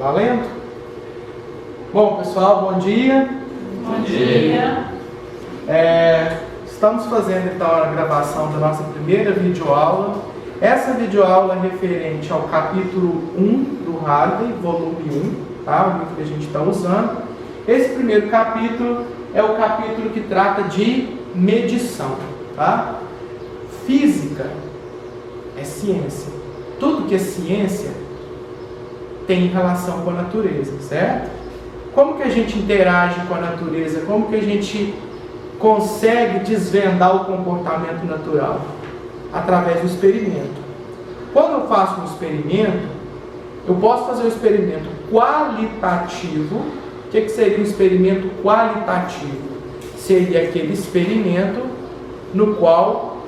Valendo? Bom, pessoal, bom dia. Bom dia. Estamos fazendo então a gravação da nossa primeira videoaula. Essa videoaula é referente ao capítulo 1 do Harvey, volume 1, tá? O livro que a gente está usando. Esse primeiro capítulo é o capítulo que trata de medição, tá? Física é ciência. Tudo que é ciência tem relação com a natureza, certo? Como que a gente interage com a natureza? Como que a gente consegue desvendar o comportamento natural? Através do experimento. Quando eu faço um experimento, eu posso fazer um experimento qualitativo. O que seria um experimento qualitativo? Seria aquele experimento no qual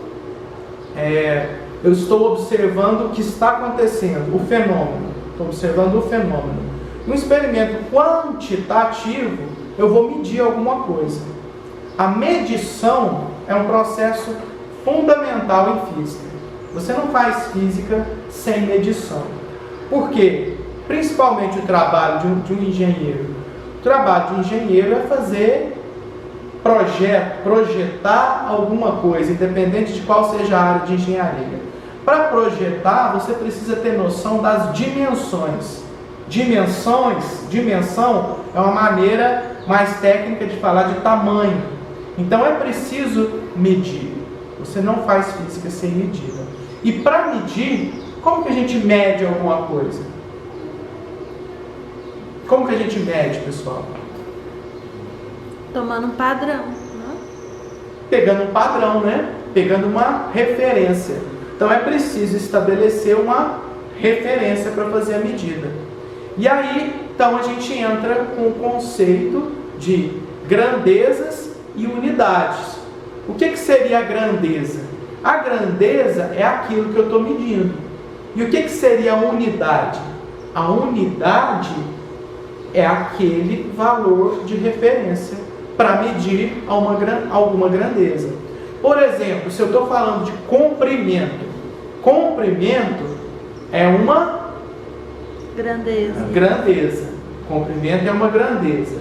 eu estou observando o que está acontecendo, o fenômeno. Estou observando o fenômeno. No experimento quantitativo, eu vou medir alguma coisa. A medição é um processo fundamental em física. Você não faz física sem medição. Por quê? Principalmente o trabalho de um engenheiro. O trabalho de um engenheiro é fazer projetar alguma coisa, independente de qual seja a área de engenharia. Para projetar, você precisa ter noção das dimensões. Dimensão é uma maneira mais técnica de falar de tamanho. Então é preciso medir. Você não faz física sem medida. E para medir, como que a gente mede alguma coisa? Como que a gente mede, pessoal? Tomando um padrão, né? Pegando um padrão, né? Pegando uma referência. Então é preciso estabelecer uma referência para fazer a medida. E aí, então a gente entra com o conceito de grandezas e unidades. O que seria a grandeza? A grandeza é aquilo que eu estou medindo. E o que seria a unidade? A unidade é aquele valor de referência para medir alguma grandeza. Por exemplo, se eu estou falando de comprimento é uma grandeza. Comprimento é uma grandeza.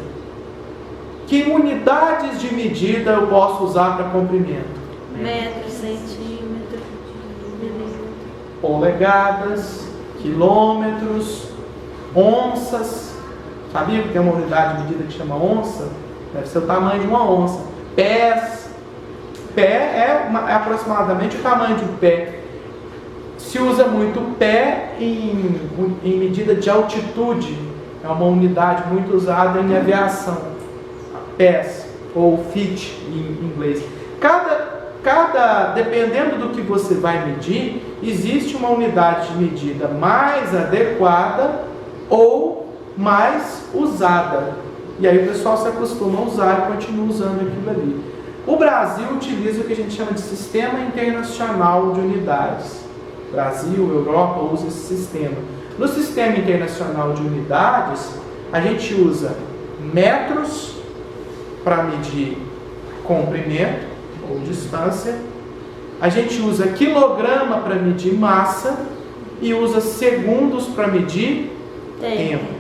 Que unidades de medida eu posso usar para comprimento? Metro, centímetro, milímetro. Polegadas, quilômetros, onças. Sabia que tem uma unidade de medida que chama onça? Deve ser o tamanho de uma onça. Pés. Pé é aproximadamente o tamanho de um pé. Se usa muito pé em medida de altitude. É uma unidade muito usada em aviação. Pés, ou feet em inglês. Dependendo do que você vai medir, existe uma unidade de medida mais adequada ou mais usada. E aí o pessoal se acostuma a usar e continua usando aquilo ali. O Brasil utiliza o que a gente chama de Sistema Internacional de Unidades. Brasil, Europa usa esse sistema. No Sistema Internacional de Unidades, a gente usa metros para medir comprimento ou distância. A gente usa quilograma para medir massa e usa segundos para medir tempo.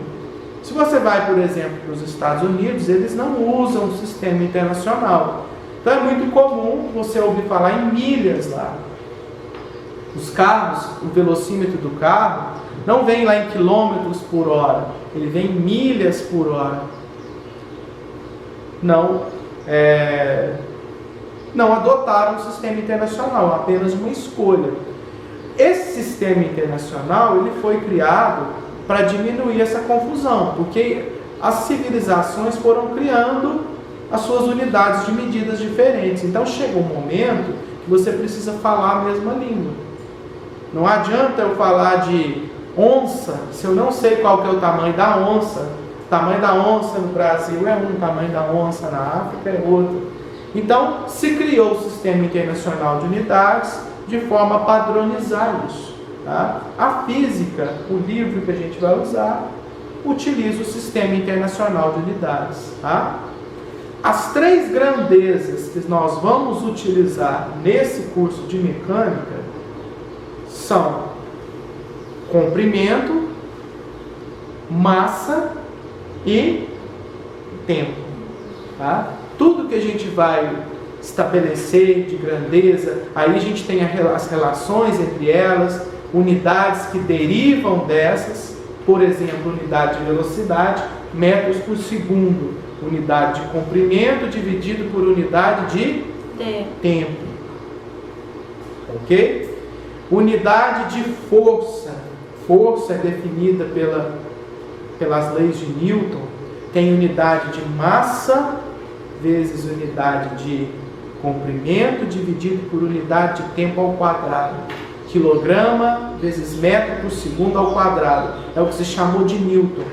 Se você vai, por exemplo, para os Estados Unidos, eles não usam o sistema internacional. Então é muito comum você ouvir falar em milhas lá. Os carros, o velocímetro do carro, não vem lá em quilômetros por hora, ele vem em milhas por hora. Não adotaram o sistema internacional, apenas uma escolha. Esse sistema internacional ele foi criado para diminuir essa confusão, porque as civilizações foram criando as suas unidades de medidas diferentes. Então chega um momento que você precisa falar a mesma língua. Não adianta eu falar de onça se eu não sei qual que é o tamanho da onça. O tamanho da onça no Brasil é um, o tamanho da onça na África é outro. Então se criou o Sistema Internacional de Unidades de forma a padronizar isso. Tá? A física, o livro que a gente vai usar, utiliza o Sistema Internacional de Unidades. Tá? As três grandezas que nós vamos utilizar nesse curso de mecânica são comprimento, massa e tempo. Tá? Tudo que a gente vai estabelecer de grandeza, aí a gente tem as relações entre elas, unidades que derivam dessas, por exemplo, unidade de velocidade, metros por segundo, unidade de comprimento dividido por unidade de tempo. Ok? Unidade de força. Força é definida pelas leis de Newton. Tem unidade de massa vezes unidade de comprimento dividido por unidade de tempo ao quadrado. Quilograma vezes metro por segundo ao quadrado. É o que se chamou de Newton.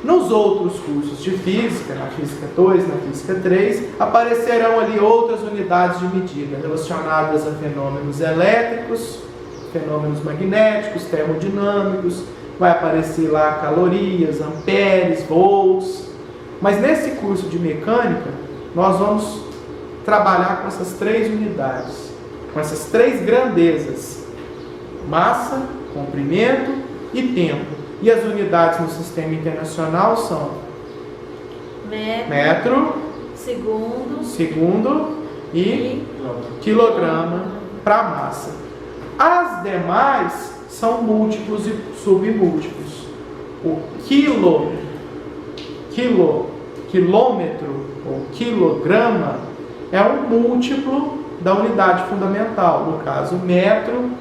Nos outros cursos de física, na física 2, na física 3, aparecerão ali outras unidades de medida relacionadas a fenômenos elétricos, fenômenos magnéticos, termodinâmicos. Vai aparecer lá calorias, amperes, volts. Mas nesse curso de mecânica, nós vamos trabalhar com essas três unidades, com essas três grandezas: massa, comprimento e tempo. E as unidades no sistema internacional são metro, segundo e quilograma para massa. As demais são múltiplos e submúltiplos. O quilômetro ou quilograma é um múltiplo da unidade fundamental, no caso metro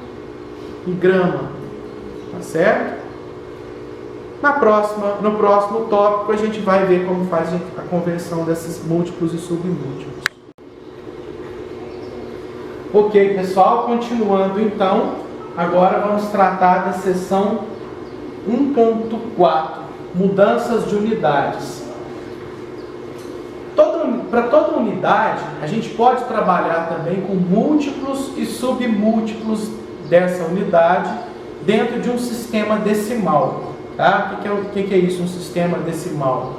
e grama, tá certo? No próximo tópico a gente vai ver como faz a conversão desses múltiplos e submúltiplos. Ok, pessoal, continuando então, agora vamos tratar da seção 1.4, mudanças de unidades. Para toda unidade, a gente pode trabalhar também com múltiplos e submúltiplos dessa unidade dentro de um sistema decimal. Tá? O que é isso, um sistema decimal?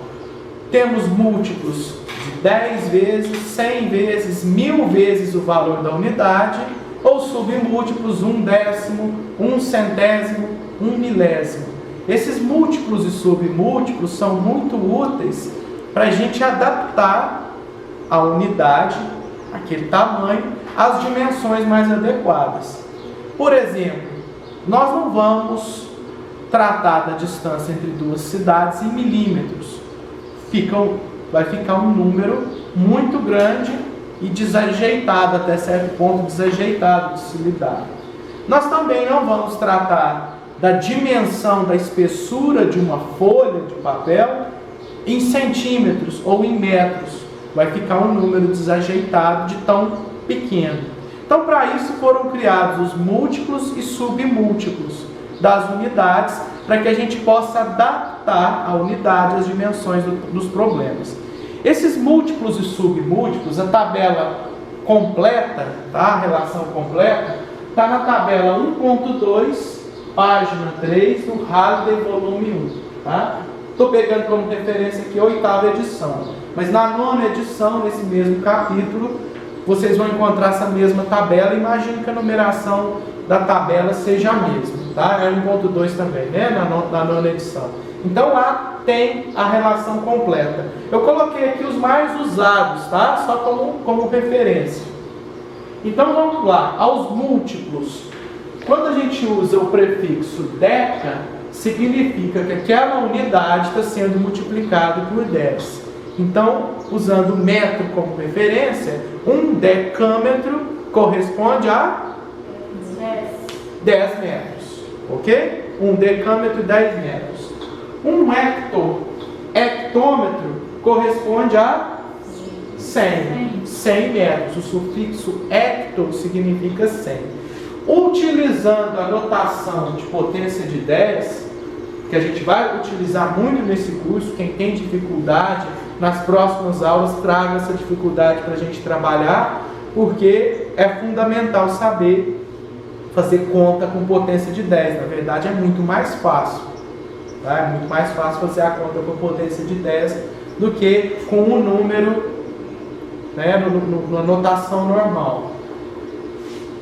Temos múltiplos de 10 vezes, 100 vezes, 1000 vezes o valor da unidade, ou submúltiplos 1/10, 1/100, 1/1000. Esses múltiplos e submúltiplos são muito úteis para a gente adaptar a unidade, aquele tamanho, às dimensões mais adequadas. Por exemplo, nós não vamos tratar da distância entre duas cidades em milímetros. Vai ficar um número muito grande e desajeitado, até certo ponto desajeitado de se lidar. Nós também não vamos tratar da dimensão da espessura de uma folha de papel em centímetros ou em metros. Vai ficar um número desajeitado de tão pequeno. Então, para isso foram criados os múltiplos e submúltiplos das unidades, para que a gente possa adaptar a unidade às dimensões dos problemas. Esses múltiplos e submúltiplos, a tabela completa, tá? A relação completa, está na tabela 1.2, página 3, do Halliday, volume 1. Tá? Estou pegando como referência aqui a 8ª edição, mas na 9ª edição, nesse mesmo capítulo, vocês vão encontrar essa mesma tabela. Imagino que a numeração da tabela seja a mesma, tá? É 1.2 também, né? Na 9ª edição. Então lá tem a relação completa. Eu coloquei aqui os mais usados, tá? Só como referência. Então vamos lá, aos múltiplos. Quando a gente usa o prefixo deca, significa que aquela unidade está sendo multiplicada por 10. Então, usando metro como referência, um decâmetro corresponde a 10 metros, ok? Um decâmetro, 10 metros. Um hectômetro corresponde a 100 metros. O sufixo hecto significa 100. Utilizando a notação de potência de 10, que a gente vai utilizar muito nesse curso, quem tem dificuldade, nas próximas aulas traga essa dificuldade para a gente trabalhar, porque é fundamental saber fazer conta com potência de 10. Na verdade é muito mais fácil, tá? É muito mais fácil fazer a conta com potência de 10 do que com o número, né, na notação normal.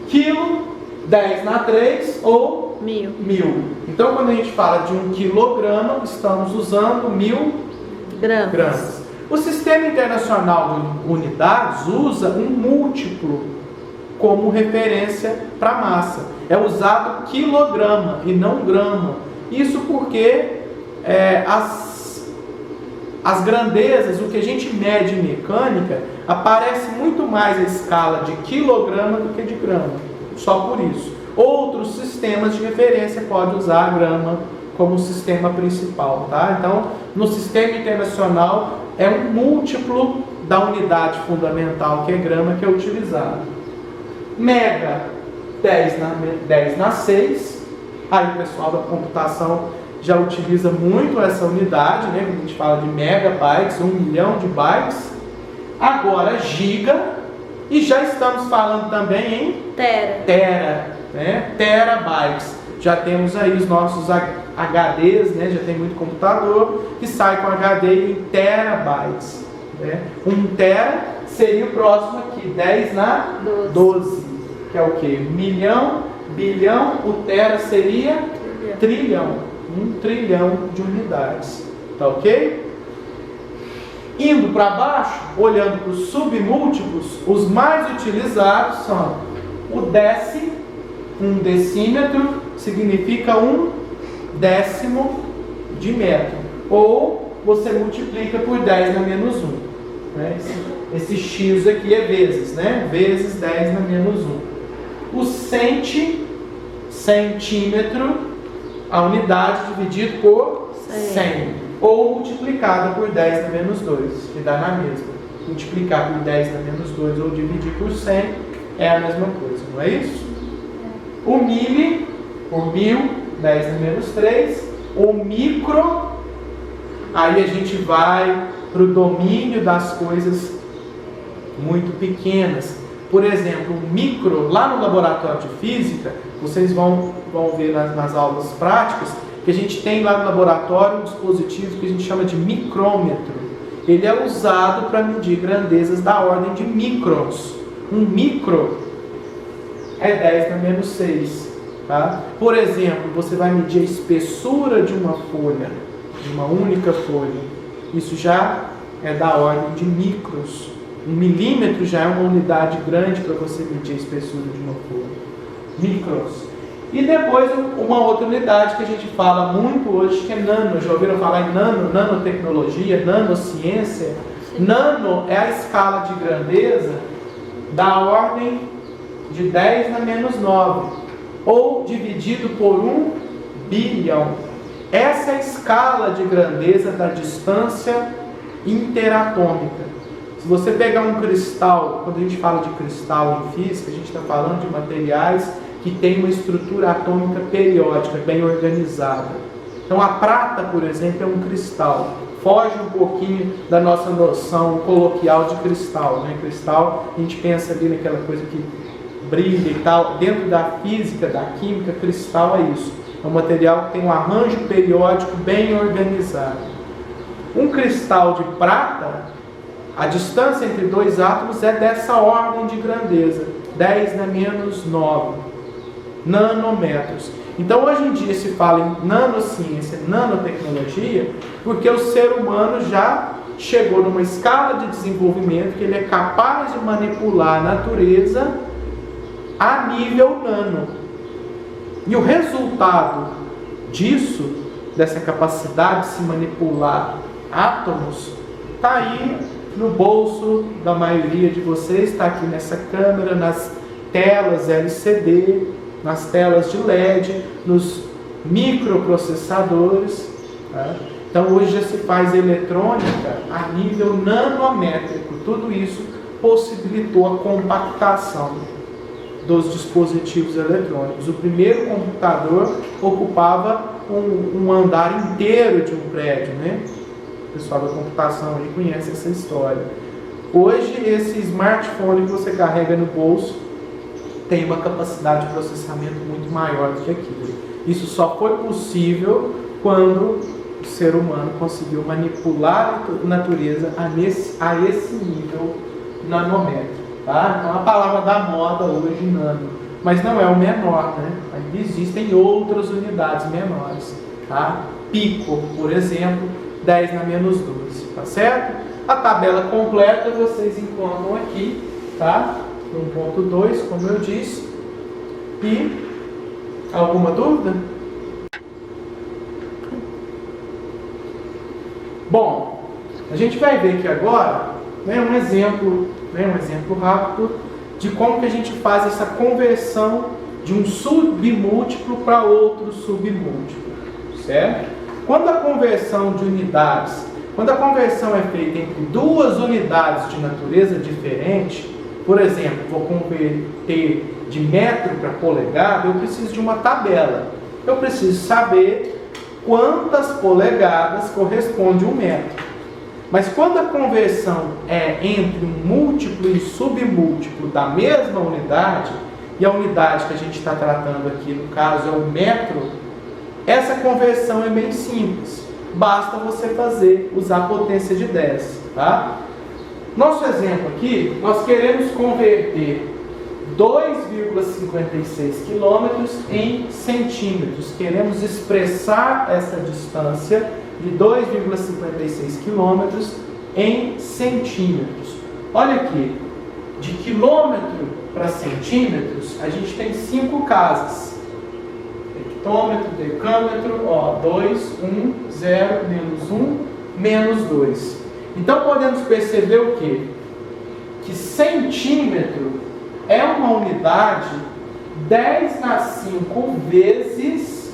Quilo, 10 na 3 ou por 1000. 1000. Então, quando a gente fala de 1 quilograma, estamos usando 1000 gramas. O Sistema Internacional de Unidades usa um múltiplo como referência para massa. É usado quilograma e não grama. Isso porque as grandezas, o que a gente mede em mecânica, aparece muito mais a escala de quilograma do que de grama. Só por isso. Outros sistemas de referência podem usar a grama como sistema principal, tá? Então, no sistema internacional, é um múltiplo da unidade fundamental, que é grama, que é utilizado. Mega, 10 na 6. Aí o pessoal da computação já utiliza muito essa unidade, né? Quando a gente fala de megabytes, 1 milhão de bytes. Agora, giga. E já estamos falando também em tera, né? Terabytes. Já temos aí os nossos HDs, né? Já tem muito computador que sai com HD em terabytes, né? 1 tera seria o próximo aqui, 10 na 12, que é o que? Milhão, bilhão, o tera seria trilhão, 1 trilhão de unidades, tá ok? Indo para baixo, olhando para os submúltiplos, os mais utilizados são o décimo, 1 decímetro significa 1 décimo de metro, ou você multiplica por 10 na menos 1, né? Esse x aqui é vezes, né? Vezes 10 na menos 1. O centímetro, a unidade dividido por 100, ou multiplicada por 10 na menos 2, que dá na mesma. Multiplicar por 10 na menos 2 ou dividir por 100 é a mesma coisa, não é isso? O mili, por 1000, 10 na menos 3. O micro, aí a gente vai para o domínio das coisas muito pequenas. Por exemplo, o micro, lá no laboratório de física, vocês vão ver nas aulas práticas, que a gente tem lá no laboratório um dispositivo que a gente chama de micrômetro. Ele é usado para medir grandezas da ordem de microns. Um micro é 10 na menos 6. Tá? Por exemplo, você vai medir a espessura de uma folha, de uma única folha. Isso já é da ordem de micros. 1 milímetro já é uma unidade grande para você medir a espessura de uma folha. Micros. E depois uma outra unidade que a gente fala muito hoje, que é nano. Já ouviram falar em nanotecnologia, nanociência? Nano é a escala de grandeza da ordem de 10 na menos 9, ou dividido por 1 bilhão. Essa é a escala de grandeza da distância interatômica. Se você pegar um cristal, quando a gente fala de cristal em física, a gente está falando de materiais que têm uma estrutura atômica periódica, bem organizada. Então a prata, por exemplo, é um cristal. Foge um pouquinho da nossa noção coloquial de cristal, né? Cristal, a gente pensa ali naquela coisa que brilha e tal. Dentro da física, da química, cristal é isso. É um material que tem um arranjo periódico bem organizado. Um cristal de prata, a distância entre dois átomos é dessa ordem de grandeza, 10 na menos 9 nanômetros. Então hoje em dia se fala em nanociência, nanotecnologia, porque o ser humano já chegou numa escala de desenvolvimento que ele é capaz de manipular a natureza a nível nano. E o resultado disso, dessa capacidade de se manipular átomos, está aí no bolso da maioria de vocês, está aqui nessa câmera, nas telas LCD, nas telas de LED, nos microprocessadores. Tá? Então hoje já se faz eletrônica a nível nanométrico. Tudo isso possibilitou a compactação dos dispositivos eletrônicos. O primeiro computador ocupava um andar inteiro de um prédio, né? O pessoal da computação aí conhece essa história. Hoje esse smartphone que você carrega no bolso tem uma capacidade de processamento muito maior do que aquilo. Isso só foi possível quando o ser humano conseguiu manipular a natureza a esse nível nanométrico. Tá? Então a palavra da moda hoje, nano. mas não é o menor, né? Ainda existem outras unidades menores, tá? Pico, por exemplo, 10 na menos 12, tá certo? A tabela completa vocês encontram aqui, tá? No ponto 2, como eu disse. E alguma dúvida? Bom, a gente vai ver aqui agora, né, um exemplo rápido de como que a gente faz essa conversão de um submúltiplo para outro submúltiplo, certo? Quando a conversão de unidades, quando a conversão é feita entre duas unidades de natureza diferente, por exemplo, vou converter de metro para polegada, eu preciso de uma tabela. Eu preciso saber quantas polegadas corresponde a um metro. Mas quando a conversão é entre um múltiplo e submúltiplo da mesma unidade, e a unidade que a gente está tratando aqui, no caso, é o metro, essa conversão é bem simples. Basta você usar a potência de 10, tá? Nosso exemplo aqui, nós queremos converter 2,56 km em centímetros. Queremos expressar essa distância de 2,56 km em centímetros. Olha aqui, de quilômetro para centímetros, a gente tem 5 casas. Hectômetro, decâmetro, 2, 1, 0, menos 1, menos 2. Então podemos perceber o quê? Que centímetro é uma unidade 10 na 5 vezes,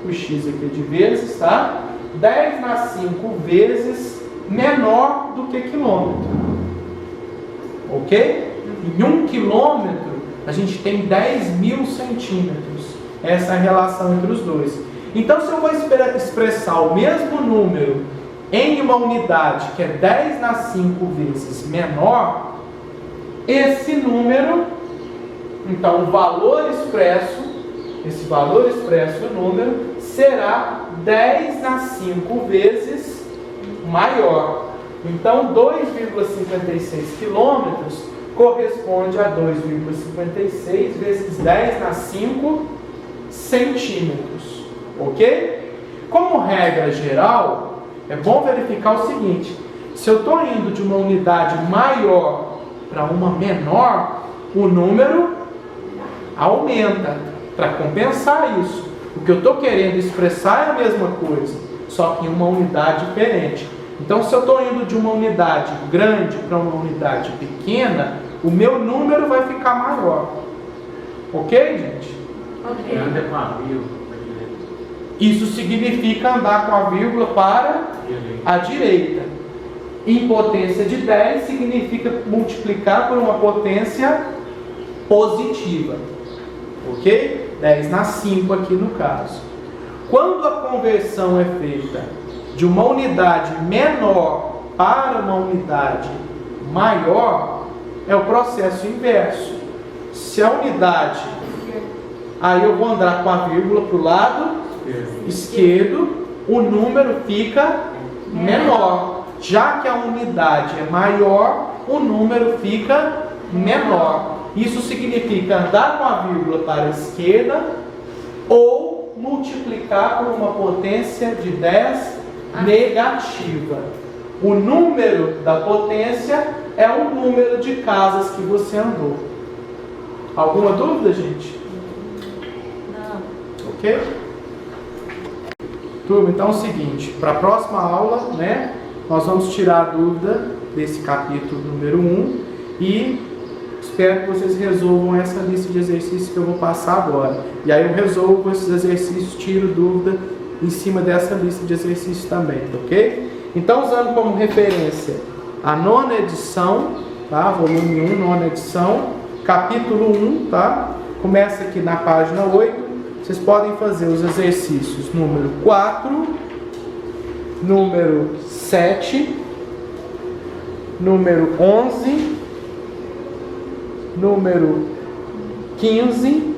o x aqui é de vezes, tá? 10 na 5 vezes menor do que quilômetro. Ok? Em 1 quilômetro, a gente tem 10.000 centímetros. Essa é a relação entre os dois. Então, se eu vou expressar o mesmo número em uma unidade que é 10 na 5 vezes menor, esse número, então o valor expresso, o número, será 10 na 5 vezes maior. Então, 2,56 quilômetros corresponde a 2,56 vezes 10 na 5 centímetros. Ok? Como regra geral, é bom verificar o seguinte: se eu estou indo de uma unidade maior para uma menor, o número aumenta para compensar isso. O que eu estou querendo expressar é a mesma coisa, só que em uma unidade diferente. Então, se eu estou indo de uma unidade grande para uma unidade pequena, o meu número vai ficar maior. Ok, gente? Ok. Anda com a vírgula. Isso significa andar com a vírgula para a direita. Em potência de 10 significa multiplicar por uma potência positiva. Ok? 10 na 5 aqui no caso. Quando a conversão é feita de uma unidade menor para uma unidade maior, é o processo inverso. Se a unidade, aí eu vou andar com a vírgula para o lado esquerdo, o número fica menor. Já que a unidade é maior, o número fica menor. Isso significa andar com a vírgula para a esquerda ou multiplicar por uma potência de 10 negativa. O número da potência é o número de casas que você andou. Alguma dúvida, gente? Não. Ok? Turma, então é o seguinte, para a próxima aula, né, nós vamos tirar a dúvida desse capítulo número 1 e espero que vocês resolvam essa lista de exercícios que eu vou passar agora. E aí eu resolvo esses exercícios, tiro dúvida em cima dessa lista de exercícios também, ok? Então, usando como referência a 9ª edição, tá? Volume 1, 9ª edição, capítulo 1, tá? Começa aqui na página 8. Vocês podem fazer os exercícios número 4, número 7, número 11, número 15,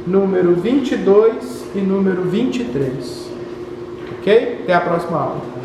número 22 e número 23. Ok? Até a próxima aula.